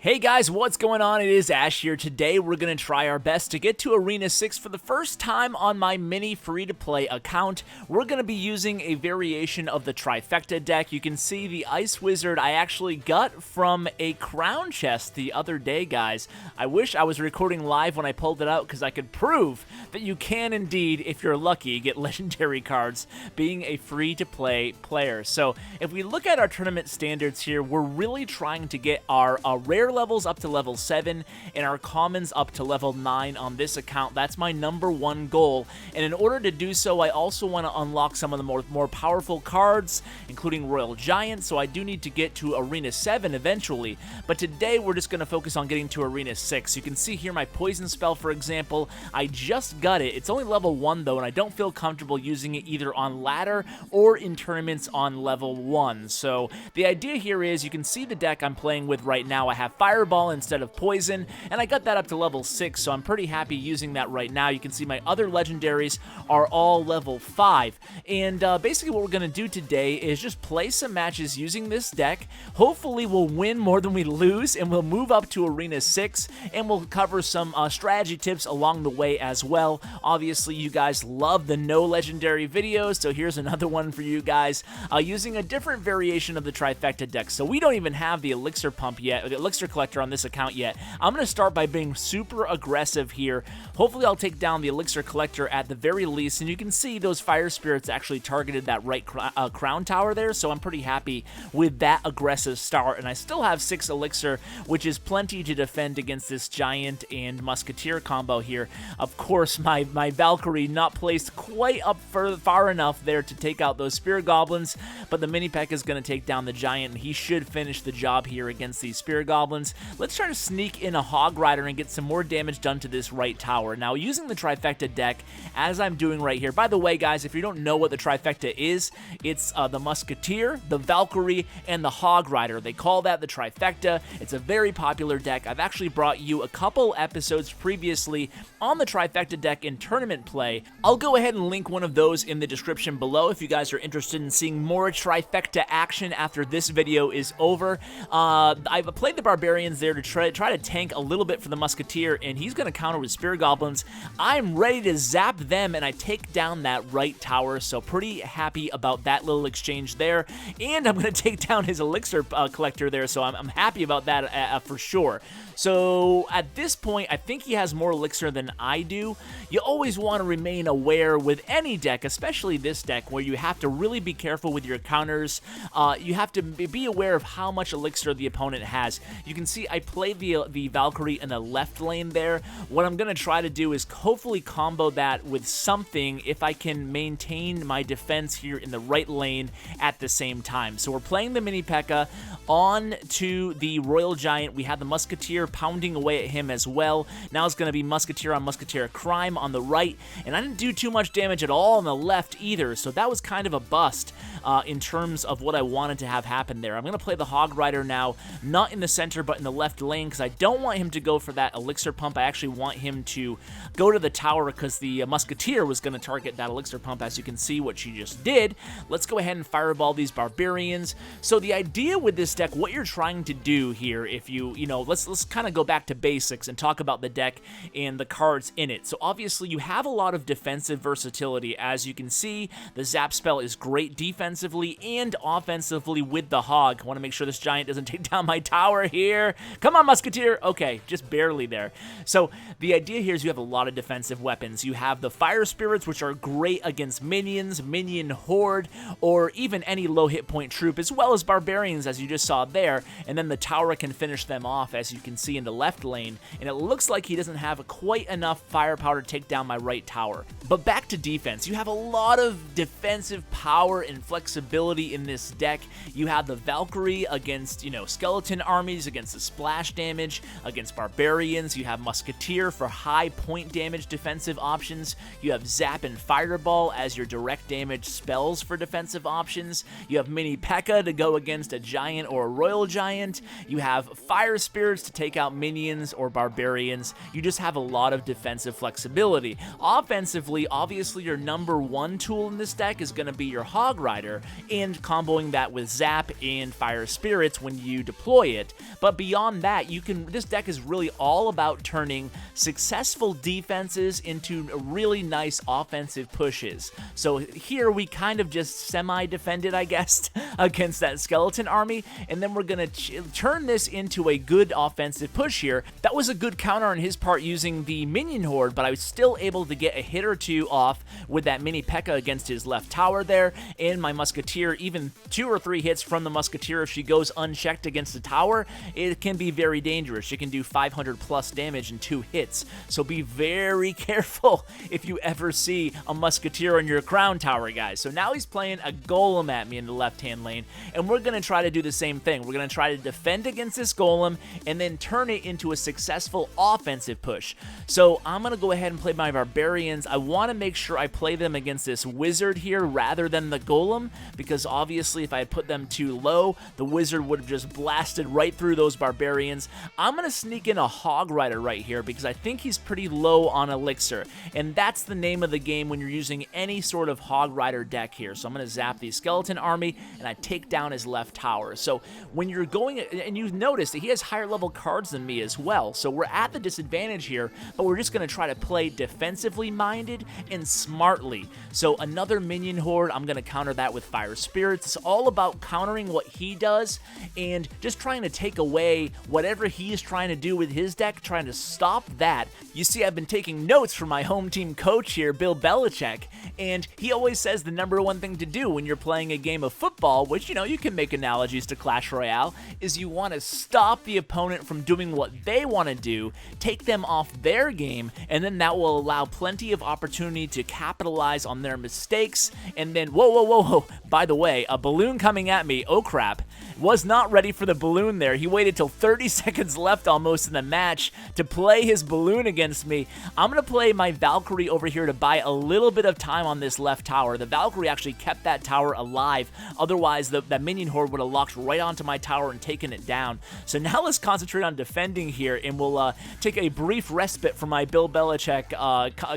Hey guys, what's going on? It is Ash here. Today we're going to try our best to get to Arena 6 for the first time on my mini free-to-play account. We're going to be using a variation of the Trifecta deck. You can see the Ice Wizard I actually got from a crown chest the other day, guys. I wish I was recording live when I pulled it out because I could prove that you can indeed, if you're lucky, get legendary cards being a free-to-play player. So if we look at our tournament standards here, we're really trying to get our rare levels up to level 7 and our commons up to level 9 on this account. That's my #1 goal, and in order to do so, I also want to unlock some of the more powerful cards, including Royal Giant, so I do need to get to Arena 7 eventually, but today we're just going to focus on getting to Arena 6. You can see here my Poison Spell, for example. I just got it. It's only level 1 though, and I don't feel comfortable using it either on ladder or in tournaments on level 1. So the idea here is, you can see the deck I'm playing with right now. I have Fireball instead of Poison, and I got that up to level 6, so I'm pretty happy using that right now. You can see my other legendaries are all level 5, and basically what we're going to do today is just play some matches using this deck. Hopefully we'll win more than we lose, and we'll move up to Arena 6, and we'll cover some strategy tips along the way as well. Obviously, you guys love the no legendary videos, so here's another one for you guys, using a different variation of the Trifecta deck. So we don't even have the Elixir Pump yet, or the Elixir Collector on this account yet. I'm going to start by being super aggressive here. Hopefully I'll take down the Elixir Collector at the very least, and you can see those Fire Spirits actually targeted that right crown tower there, so I'm pretty happy with that aggressive start, and I still have 6 Elixir, which is plenty to defend against this Giant and Musketeer combo here. Of course, my Valkyrie not placed quite up far enough there to take out those Spear Goblins, but the Mini P.E.K.K.A is going to take down the Giant, and he should finish the job here against these Spear Goblins. Let's try to sneak in a Hog Rider and get some more damage done to this right tower. Now, using the Trifecta deck, as I'm doing right here, by the way, guys, if you don't know what the Trifecta is, it's the Musketeer, the Valkyrie, and the Hog Rider. They call that the Trifecta. It's a very popular deck. I've actually brought you a couple episodes previously on the Trifecta deck in tournament play. I'll go ahead and link one of those in the description below if you guys are interested in seeing more Trifecta action after this video is over. I've played the Barbarians there to try to tank a little bit for the Musketeer, and he's going to counter with Spear Goblins. I'm ready to zap them, and I take down that right tower, so pretty happy about that little exchange there, and I'm going to take down his Elixir Collector there, so I'm happy about that for sure. So at this point, I think he has more Elixir than I do. You always want to remain aware with any deck, especially this deck, where you have to really be careful with your counters. You have to be aware of how much Elixir the opponent has. You can see I played the Valkyrie in the left lane there. What I'm going to try to do is hopefully combo that with something if I can maintain my defense here in the right lane at the same time. So we're playing the Mini P.E.K.K.A on to the Royal Giant. We have the Musketeer pounding away at him as well. Now it's going to be Musketeer on Musketeer Crime on the right, and I didn't do too much damage at all on the left either, so that was kind of a bust in terms of what I wanted to have happen there. I'm going to play the Hog Rider now, not in the center but in the left lane, because I don't want him to go for that Elixir Pump. I actually want him to go to the tower because the Musketeer was going to target that Elixir Pump, as you can see what she just did. Let's go ahead and fireball these Barbarians. So the idea with this deck, what you're trying to do here, if you know, let's kind of go back to basics and talk about the deck and the cards in it. So obviously you have a lot of defensive versatility. As you can see, the Zap spell is great defensively and offensively with the Hog. I want to make sure this Giant doesn't take down my tower here. Come on, Musketeer. Okay, just barely there. So the idea here is you have a lot of defensive weapons. You have the Fire Spirits, which are great against minions, minion horde, or even any low hit point troop, as well as Barbarians, as you just saw there, and then the tower can finish them off, as you can see in the left lane, and it looks like he doesn't have quite enough firepower to take down my right tower. But back to defense, you have a lot of defensive power and flexibility in this deck. You have the Valkyrie against, you know, skeleton armies, against the splash damage, against Barbarians. You have Musketeer for high point damage defensive options. You have Zap and Fireball as your direct damage spells for defensive options. You have Mini P.E.K.K.A to go against a Giant or a Royal Giant. You have Fire Spirits to take out minions or Barbarians. You just have a lot of defensive flexibility. Offensively, obviously your #1 tool in this deck is going to be your Hog Rider, and comboing that with Zap and Fire Spirits when you deploy it. But beyond that, this deck is really all about turning successful defenses into really nice offensive pushes. So here we kind of just semi-defended, I guess, against that skeleton army, and then we're going to turn this into a good offensive push here. That was a good counter on his part using the minion horde, but I was still able to get a hit or two off with that mini P.E.K.K.A. against his left tower there, and my Musketeer, even 2 or 3 hits from the Musketeer, if she goes unchecked against the tower, it can be very dangerous. She can do 500 plus damage in 2 hits, so be very careful if you ever see a Musketeer on your crown tower, guys. So now he's playing a Golem at me in the left-hand lane, and we're going to try to do the same thing. We're going to try to defend against this Golem and then turn it into a successful offensive push. So I'm going to go ahead and play my Barbarians. I want to make sure I play them against this Wizard here rather than the Golem, because obviously if I had put them too low, the Wizard would have just blasted right through those Barbarians. I'm going to sneak in a Hog Rider right here because I think he's pretty low on Elixir, and that's the name of the game when you're using any sort of Hog Rider deck here. So I'm going to zap the Skeleton Army, and I take down his left tower. So when you're going, and you've noticed that he has higher level cards than me as well, so we're at the disadvantage here, but we're just going to try to play defensively minded and smartly. So another minion horde, I'm going to counter that with Fire Spirits. It's all about countering what he does and just trying to take away whatever he's trying to do with his deck, trying to stop that. You see, I've been taking notes from my home team coach here, Bill Belichick, and he always says the #1 thing to do when you're playing a game of football, which, you know, you can make analogies to Clash Royale, is you want to stop the opponent from doing what they want to do, take them off their game, and then that will allow plenty of opportunity to capitalize on their mistakes. And then, whoa, by the way, a balloon coming at me, oh crap, was not ready for the balloon there. He waited till 30 seconds left almost in the match to play his balloon against me. I'm going to play my Valkyrie over here to buy a little bit of time on this left tower. The Valkyrie actually kept that tower alive. Otherwise, that minion horde would have locked right onto my tower and taken it down. So now let's concentrate on defending here, and we'll take a brief respite from my Bill Belichick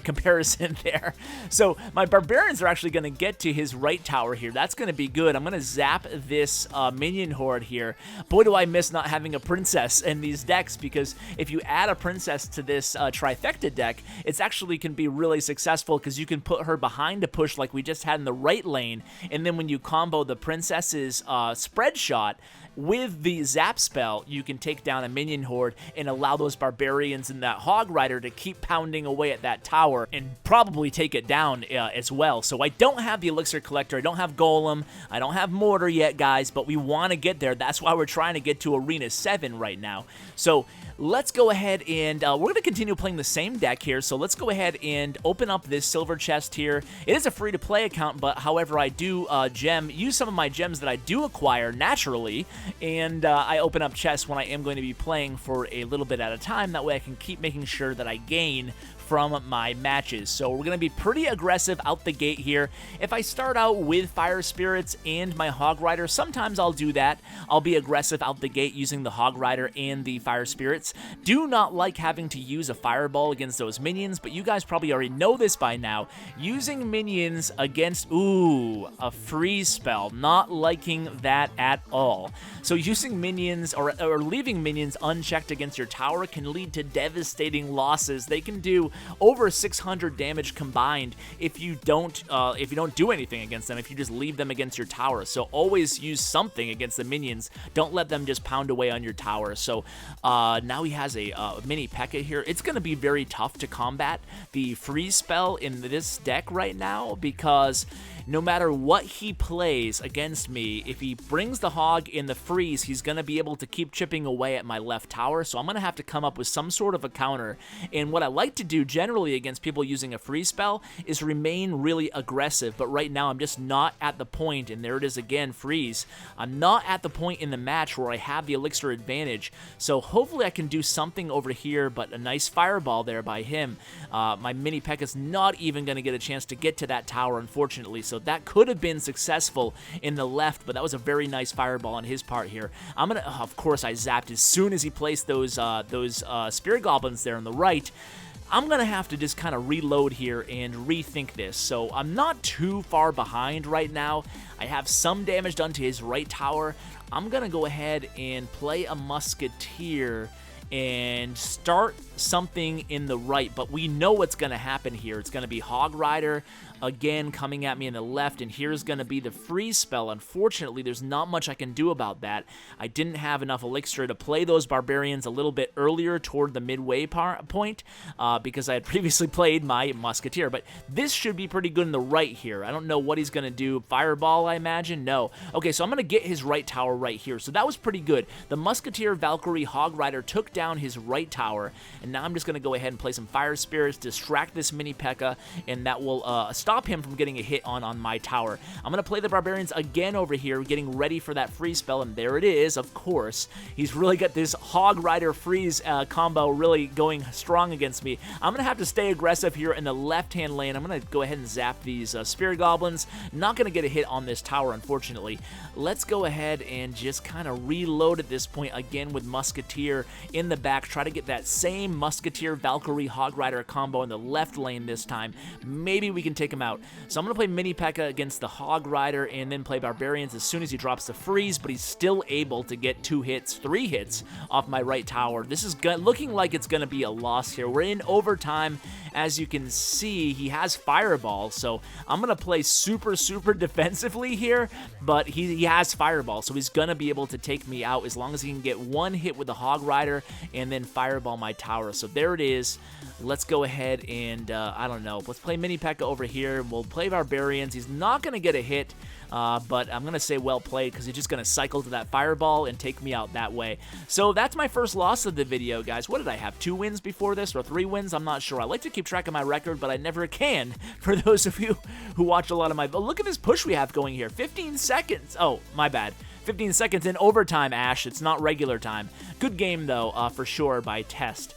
comparison there. So my Barbarians are actually going to get to his right tower here. That's going to be good. I'm going to zap this minion horde here. Boy, do I miss not having a princess in these decks, because if you add a princess to this Trifecta deck, it's actually can be really successful because you can put her behind a push like we just had in the right lane, and then when you combo the princess's spread shot with the zap spell, you can take down a minion horde and allow those Barbarians and that Hog Rider to keep pounding away at that tower and probably take it down as well. So I don't have the Elixir Collector, I don't have Golem, I don't have Mortar yet, guys, but we want to get there. That's why we're trying to get to Arena 7 right now. So let's go ahead and we're going to continue playing the same deck here. So let's go ahead and open up this silver chest here. It is a free-to-play account, but however, I do use some of my gems that I do acquire naturally, and I open up chests when I am going to be playing for a little bit at a time. That way I can keep making sure that I gain from my matches. So we're going to be pretty aggressive out the gate here. If I start out with Fire Spirits and my Hog Rider, sometimes I'll do that. I'll be aggressive out the gate using the Hog Rider and the Fire Spirits. Do not like having to use a Fireball against those minions, but you guys probably already know this by now. Using minions against, a freeze spell, not liking that at all. So using minions or leaving minions unchecked against your tower can lead to devastating losses. They can do over 600 damage combined if you don't do anything against them, if you just leave them against your tower. So always use something against the minions. Don't let them just pound away on your tower. So now he has a mini P.E.K.K.A. here. It's going to be very tough to combat the freeze spell in this deck right now, because no matter what he plays against me, if he brings the hog in the freeze, he's going to be able to keep chipping away at my left tower. So I'm going to have to come up with some sort of a counter. And what I like to do generally against people using a freeze spell is remain really aggressive. But right now I'm just not at the point, and there it is again, freeze. I'm not at the point in the match where I have the elixir advantage. So hopefully I can do something over here, but a nice fireball there by him. My mini P.E.K.K.A. is not even going to get a chance to get to that tower, unfortunately. So that could have been successful in the left, but that was a very nice fireball on his part here. I'm gonna, of course, I zapped as soon as he placed those Spirit Goblins there on the right. I'm going to have to just kind of reload here and rethink this. So I'm not too far behind right now. I have some damage done to his right tower. I'm going to go ahead and play a Musketeer and start something in the right, but we know what's going to happen here. It's going to be Hog Rider again coming at me in the left, and here's going to be the freeze spell. Unfortunately, there's not much I can do about that. I didn't have enough elixir to play those barbarians a little bit earlier toward the midway point because I had previously played my Musketeer, but this should be pretty good in the right here. I don't know what he's going to do. Fireball, I imagine? No. Okay, so I'm going to get his right tower right here, so that was pretty good. The Musketeer, Valkyrie, Hog Rider took down his right tower, and now I'm just going to go ahead and play some Fire Spirits, distract this mini P.E.K.K.A, and that will stop him from getting a hit on my tower. I'm going to play the Barbarians again over here, getting ready for that freeze spell, and there it is, of course. He's really got this Hog Rider freeze combo really going strong against me. I'm going to have to stay aggressive here in the left-hand lane. I'm going to go ahead and zap these Spear Goblins. Not going to get a hit on this tower, unfortunately. Let's go ahead and just kind of reload at this point again with Musketeer in the back. Try to get that same Musketeer, Valkyrie, Hog Rider combo in the left lane this time. Maybe we can take him out. So I'm going to play Mini P.E.K.K.A against the Hog Rider and then play Barbarians as soon as he drops the freeze, but he's still able to get 2 hits, 3 hits off my right tower. This is looking like it's going to be a loss here. We're in overtime. As you can see, he has Fireball, so I'm going to play super defensively here, but he has Fireball, so he's going to be able to take me out as long as he can get 1 hit with the Hog Rider and then Fireball my tower. So there it is. Let's go ahead and, I don't know, let's play Mini P.E.K.K.A over here. We'll play Barbarians. He's not going to get a hit, but I'm going to say well played because he's just going to cycle to that Fireball and take me out that way. So that's my first loss of the video, guys. What did I have? 2 wins before this or 3 wins? I'm not sure. I like to keep track of my record, but I never can for those of you who watch a lot of my... Oh, look at this push we have going here. 15 seconds. Oh, my bad. 15 seconds in overtime, Ash. It's not regular time. Good game, though, for sure, by test.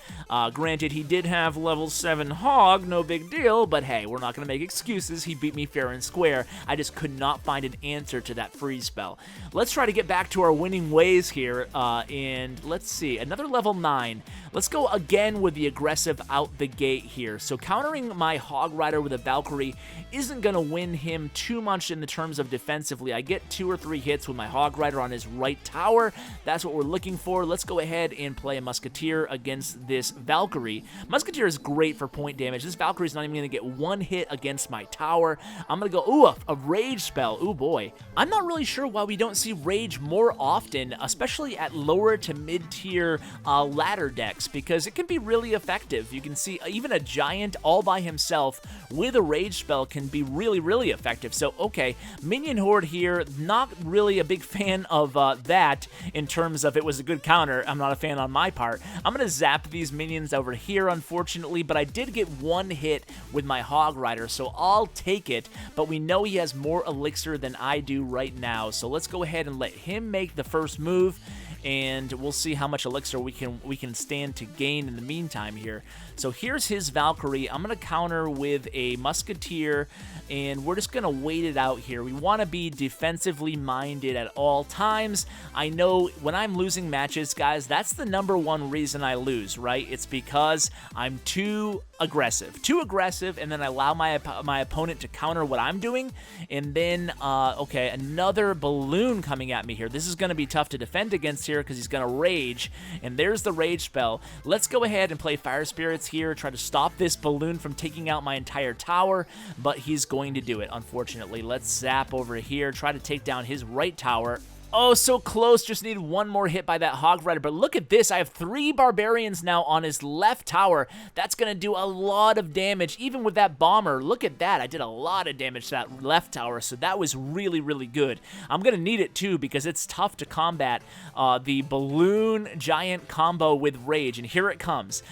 Granted, he did have level 7 Hog, no big deal, but hey, we're not going to make excuses. He beat me fair and square. I just could not find an answer to that freeze spell. Let's try to get back to our winning ways here, and let's see. Another level 9. Let's go again with the aggressive out the gate here. So countering my Hog Rider with a Valkyrie isn't going to win him too much in the terms of defensively. I get 2 or 3 hits with my Hog Rider on his right tower. That's what we're looking for. Let's go ahead and play a Musketeer against this Valkyrie. Musketeer is great for point damage. This Valkyrie is not even going to get 1 hit against my tower. I'm going to go, ooh, a Rage spell. Ooh, boy. I'm not really sure why we don't see Rage more often, especially at lower to mid-tier ladder decks, because it can be really effective. You can see even a Giant all by himself with a Rage spell can be really effective. So, okay, Minion Horde here, not really a big fan of that in terms of it was a good counter. I'm not a fan on my part. I'm going to zap these minions over here, unfortunately, but I did get 1 hit with my Hog Rider, so I'll take it, but we know he has more elixir than I do right now, so let's go ahead and let him make the first move, and we'll see how much elixir we can stand to gain in the meantime here. So here's his Valkyrie. I'm going to counter with a Musketeer, and we're just going to wait it out here. We want to be defensively minded at all times. I know when I'm losing matches, guys, that's the #1 reason I lose, right? It's because I'm too aggressive, and then I allow my opponent to counter what I'm doing, and then, okay, another balloon coming at me here. This is going to be tough to defend against here because he's going to Rage, and there's the Rage spell. Let's go ahead and play Fire Spirits here, try to stop this balloon from taking out my entire tower, but he's going to do it, unfortunately. Let's zap over here, try to take down his right tower. Oh, so close. Just need 1 more hit by that Hog Rider. But look at this. I have 3 Barbarians now on his left tower. That's going to do a lot of damage, even with that Bomber. Look at that. I did a lot of damage to that left tower, so that was really good. I'm going to need it, too, because it's tough to combat the Balloon Giant combo with Rage. And here it comes.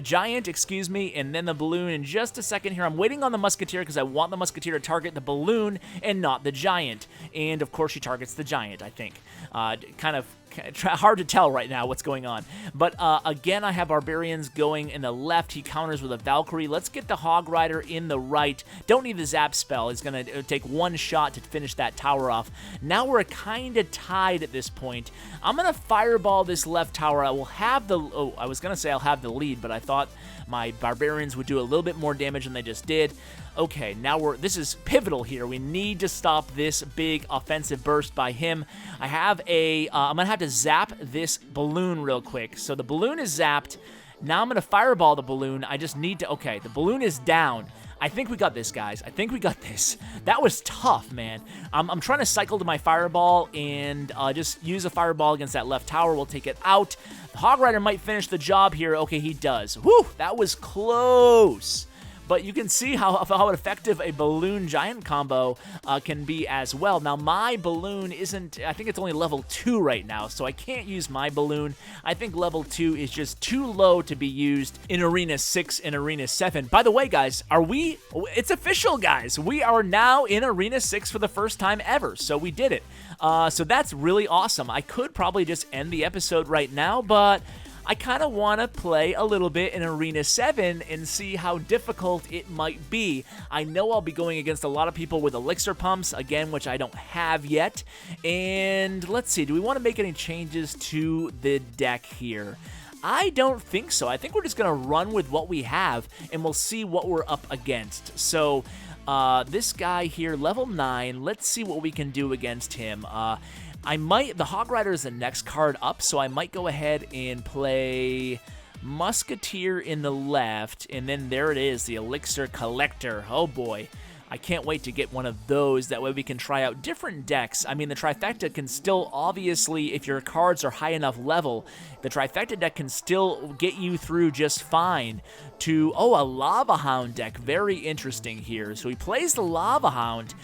Giant, excuse me, and then the Balloon in just a second here. I'm waiting on the Musketeer because I want the Musketeer to target the Balloon and not the Giant. And, of course, she targets the Giant, I think. Kind of Hard to tell right now what's going on. But again, I have Barbarians going in the left. He counters with a Valkyrie. Let's get the Hog Rider in the right. Don't need the Zap spell. He's going to take one shot to finish that tower off. Now we're kind of tied at this point. I'm going to fireball this left tower. I will have the... Oh, I was going to say I'll have the lead, but I thought my Barbarians would do a little bit more damage than they just did. Okay, now this is pivotal here. We need to stop this big offensive burst by him. I have I'm going to have to zap this balloon real quick. So the balloon is zapped. Now I'm going to fireball the balloon. I just need to... Okay, the balloon is down. I think we got this, guys. I think we got this. That was tough, man. I'm trying to cycle to my fireball and just use a fireball against that left tower. We'll take it out. The Hog Rider might finish the job here. Okay, he does. Whew, that was close. But you can see how effective a balloon giant combo can be as well. Now, my balloon isn't... I think it's only level 2 right now, so I can't use my balloon. I think level 2 is just too low to be used in Arena 6 and Arena 7. By the way, guys, it's official, guys. We are now in Arena 6 for the first time ever, so we did it. So that's really awesome. I could probably just end the episode right now, but... I kind of want to play a little bit in Arena 7 and see how difficult it might be. I know I'll be going against a lot of people with elixir pumps, again, which I don't have yet. And let's see, do we want to make any changes to the deck here? I don't think so. I think we're just going to run with what we have, and we'll see what we're up against. So... this guy here, level 9, let's see what we can do against him. The Hog Rider is the next card up, so I might go ahead and play Musketeer in the left, and then there it is, the Elixir Collector. Oh boy. I can't wait to get one of those. That way we can try out different decks. I mean, the Trifecta can still, obviously, if your cards are high enough level, the Trifecta deck can still get you through just fine to, a Lava Hound deck. Very interesting here. So he plays the Lava Hound,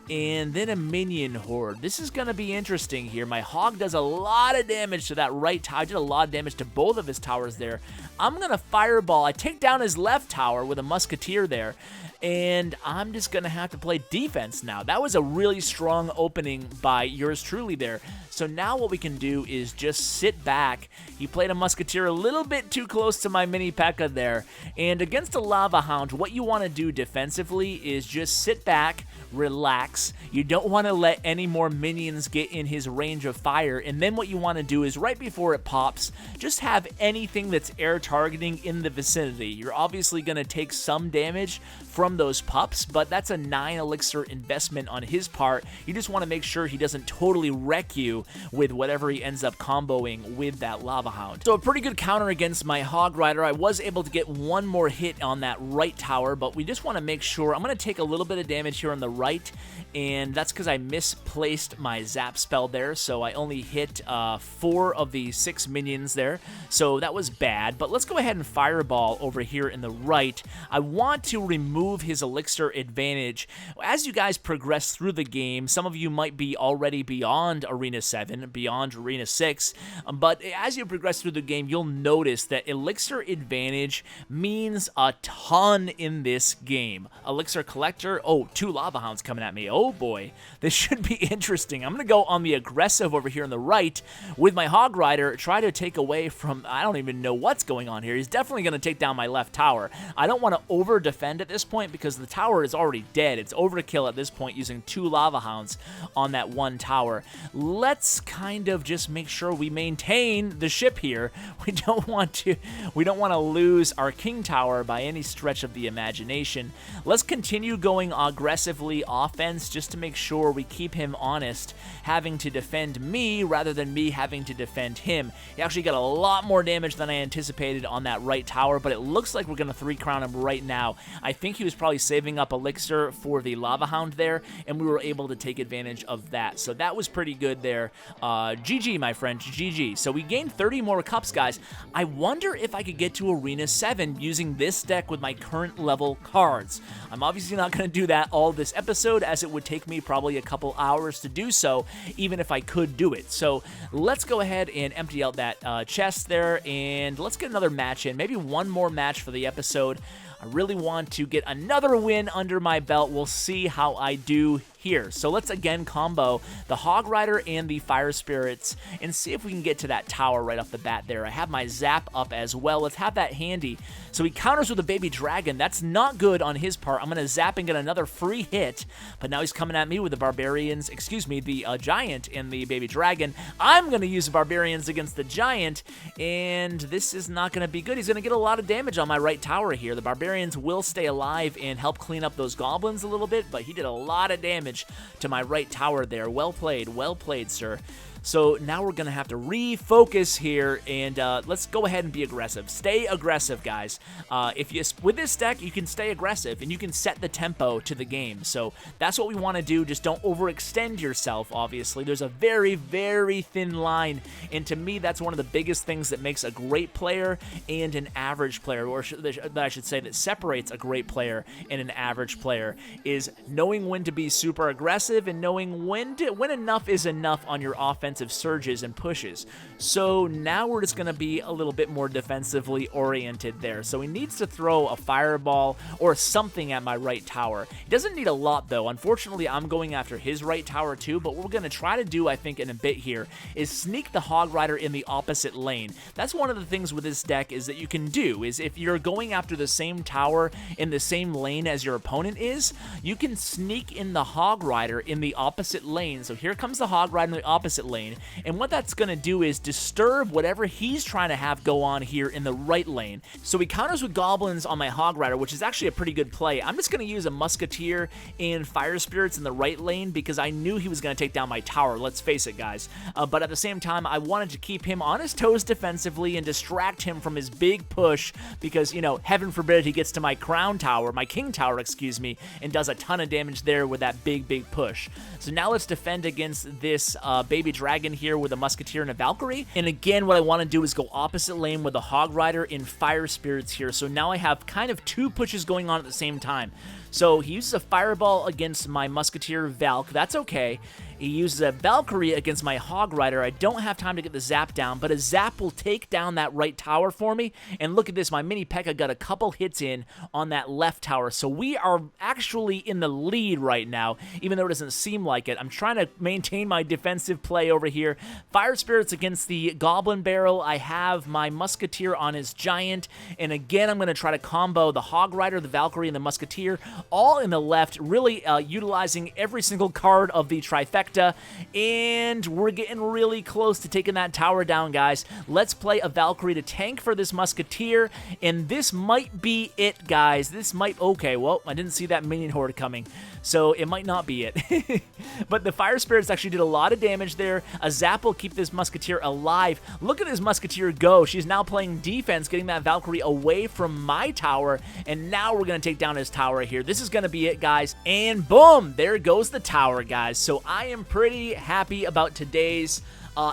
and then a minion horde. This is going to be interesting here. My Hog does a lot of damage to that right tower. I did a lot of damage to both of his towers there. I'm going to fireball. I take down his left tower with a Musketeer there, and I'm just going to have to play defense now. That was a really strong opening by yours truly there. So now what we can do is just sit back. He played a Musketeer a little bit too close to my mini P.E.K.K.A. there. And against a Lava Hound, what you want to do defensively is just sit back, relax. You don't want to let any more minions get in his range of fire. And then what you want to do is right before it pops, just have anything that's air targeting in the vicinity. You're obviously going to take some damage from those pups, but that's a 9 elixir investment on his part. You just want to make sure he doesn't totally wreck you with whatever he ends up comboing with that Lava Hound. So a pretty good counter against my Hog Rider. I was able to get one more hit on that right tower, but we just want to make sure. I'm going to take a little bit of damage here on the right, and that's because I misplaced my zap spell there, so I only hit 4 of the 6 minions there, so that was bad. But let's go ahead and fireball over here in the right. I want to remove his elixir advantage. As you guys progress through the game, some of you might be already beyond Arena 7, beyond Arena 6, but as you progress through the game, you'll notice that elixir advantage means a ton in this game. Elixir Collector, 2 Lava Hounds coming at me. Oh boy, this should be interesting. I'm going to go on the aggressive over here on the right with my Hog Rider, try to take away from, I don't even know what's going on here. He's definitely going to take down my left tower. I don't want to over-defend at this point because the tower is already dead. It's overkill at this point using 2 Lava Hounds on that one tower. Let's kind of just make sure we maintain the ship here. We don't want to lose our King Tower by any stretch of the imagination. Let's continue going aggressively offense just to make sure we keep him honest, having to defend me rather than me having to defend him. He actually got a lot more damage than I anticipated on that right tower, but it looks like we're going to 3-crown him right now. I think he was probably saving up elixir for the Lava Hound there, and we were able to take advantage of that. So that was pretty good there. GG, my friend, GG. So we gained 30 more cups, guys. I wonder if I could get to Arena 7 using this deck with my current level cards. I'm obviously not going to do that all this episode, as it would take me probably a couple hours to do so, even if I could do it. So let's go ahead and empty out that chest there, and let's get another match in. Maybe one more match for the episode. I really want to get another win under my belt. We'll see how I do here. So let's again combo the Hog Rider and the Fire Spirits and see if we can get to that tower right off the bat there. I have my zap up as well. Let's have that handy. So he counters with a baby dragon. That's not good on his part. I'm going to zap and get another free hit, but now he's coming at me with the barbarians, excuse me, the giant and the baby dragon. I'm going to use the barbarians against the giant, and this is not going to be good. He's going to get a lot of damage on my right tower here. The barbarians will stay alive and help clean up those goblins a little bit, but he did a lot of damage to my right tower there. Well played, sir. So now we're going to have to refocus here, and let's go ahead and be aggressive. Stay aggressive, guys. With this deck, you can stay aggressive, and you can set the tempo to the game. So that's what we want to do. Just don't overextend yourself, obviously. There's a very, very thin line, and to me, that's one of the biggest things that makes a great player and an average player, or I should say that separates a great player and an average player, is knowing when to be super aggressive and knowing when enough is enough on your offensive surges and pushes. So now we're just going to be a little bit more defensively oriented there. So he needs to throw a fireball or something at my right tower. He doesn't need a lot though. Unfortunately, I'm going after his right tower too, but what we're going to try to do, I think, in a bit here is sneak the Hog Rider in the opposite lane. That's one of the things with this deck is that you can do is if you're going after the same tower in the same lane as your opponent is, you can sneak in the Hog Rider in the opposite lane. So here comes the Hog Rider in the opposite lane. And what that's going to do is disturb whatever he's trying to have go on here in the right lane. So he counters with goblins on my Hog Rider, which is actually a pretty good play. I'm just going to use a Musketeer and Fire Spirits in the right lane because I knew he was going to take down my tower, let's face it, guys. But at the same time, I wanted to keep him on his toes defensively and distract him from his big push because, you know, heaven forbid he gets to my crown tower, my king tower, excuse me, and does a ton of damage there with that big push. So now let's defend against this baby dragon here with a Musketeer and a Valkyrie. And again, what I want to do is go opposite lane with the Hog Rider and Fire Spirits here. So now I have kind of two pushes going on at the same time. So he uses a Fireball against my Musketeer Valk. That's okay. He uses a Valkyrie against my Hog Rider. I don't have time to get the zap down, but a zap will take down that right tower for me. And look at this, my mini P.E.K.K.A got a couple hits in on that left tower. So we are actually in the lead right now, even though it doesn't seem like it. I'm trying to maintain my defensive play over here. Fire Spirits against the Goblin Barrel. I have my Musketeer on his Giant. And again, I'm going to try to combo the Hog Rider, the Valkyrie, and the Musketeer, all in the left, really utilizing every single card of the Trifecta. And we're getting really close to taking that tower down, guys. Let's play a Valkyrie to tank for this Musketeer, and this might be it, guys. This might... Okay, well, I didn't see that minion horde coming, so it might not be it. But the Fire Spirits actually did a lot of damage there. A zap will keep this Musketeer alive. Look at this Musketeer go. She's now playing defense, getting that Valkyrie away from my tower, and now we're going to take down his tower here. This is going to be it, guys. And boom, there goes the tower, guys. So I am pretty happy about today's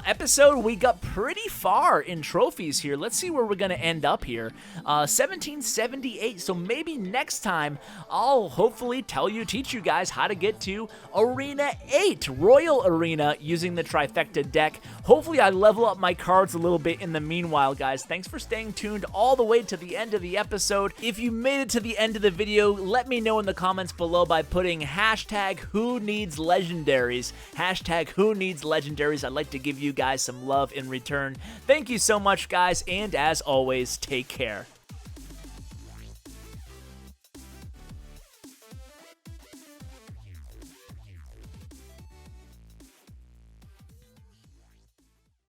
episode. We got pretty far in trophies here. Let's see where we're going to end up here. 1778. So maybe next time I'll hopefully teach you guys how to get to Arena 8, Royal Arena, using the Trifecta deck. Hopefully I level up my cards a little bit in the meanwhile, guys. Thanks for staying tuned all the way to the end of the episode. If you made it to the end of the video, let me know in the comments below by putting hashtag who needs legendaries. Hashtag who needs legendaries. I'd like to give you guys some love in return. Thank you so much, guys, and as always, take care.